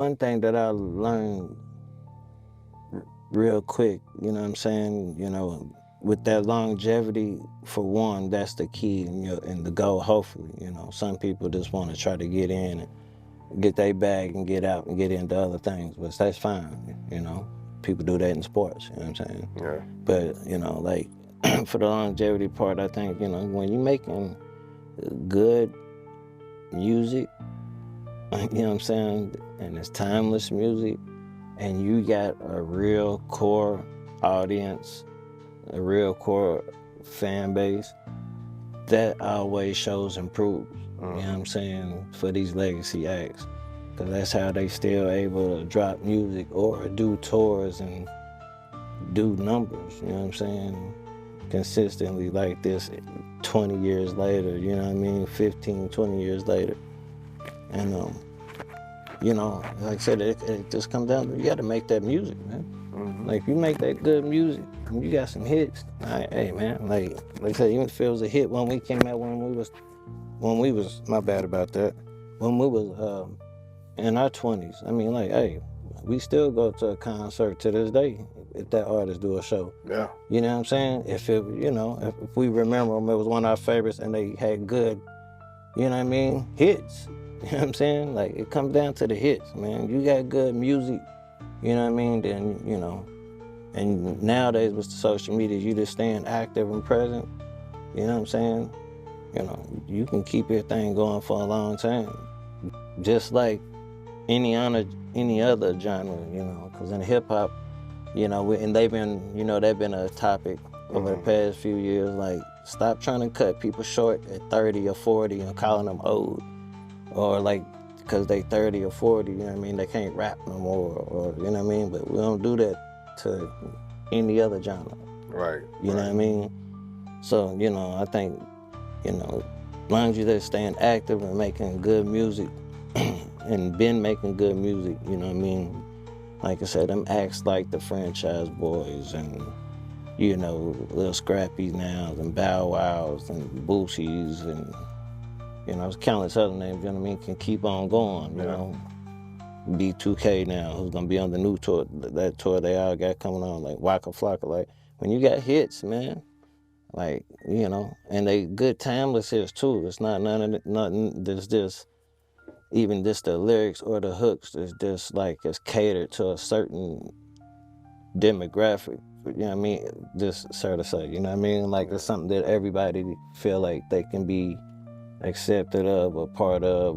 One thing that I learned real quick, you know what I'm saying, with that longevity, for one, that's the key and the goal, hopefully. Some people just want to try to get in and get their bag and get out and get into other things, but that's fine. People do that in sports, you know what I'm saying? Yeah. But, like, for the longevity part, I think, when you're making good music, you know what I'm saying, and it's timeless music, and you got a real core audience, a real core fan base, that always shows and proves, you know what I'm saying, for these legacy acts. Because that's how they still able to drop music or do tours and do numbers, you know what I'm saying, consistently like this 20 years later, you know what I mean, 15, 20 years later. And, like I said, it just comes down to, you got to make that music, man. Like, if you make that good music and you got some hits, hey, man, like I said, even if it was a hit when we came out, when we was, my bad about that, when we was in our 20s, I mean, like, hey, we still go to a concert to this day if that artist do a show. Yeah. You know what I'm saying? If we remember them, it was one of our favorites and they had good, you know what I mean, hits. You know what I'm saying? Like, it comes down to the hits, man. You got good music, you know what I mean, then, and nowadays with the social media, you just staying active and present, you know what I'm saying? You can keep your thing going for a long time. Just like any other genre, because in hip hop, and they've been a topic over the past few years, like, stop trying to cut people short at 30 or 40 and calling them old, or like, because they 30 or 40, you know what I mean, they can't rap no more, or, you know what I mean, but we don't do that to any other genre. Right. You know what I mean? So, I think, as long as you're just staying active and making good music, and been making good music, you know what I mean? Like I said, them acts like the Franchise Boys and, Lil Scrappy now, and Bow Wows and Boosies and, countless other names, you know what I mean, can keep on going, you know? B2K now, who's gonna be on the new tour, that tour they all got coming on, like Waka Flocka. Like, when you got hits, man, like, and they good timeless hits too. It's not nothing that's just, even just the lyrics or the hooks, is just like it's catered to a certain demographic, you know what I mean, just sort of say, you know what I mean, like, it's something that everybody feel like they can be accepted of or part of.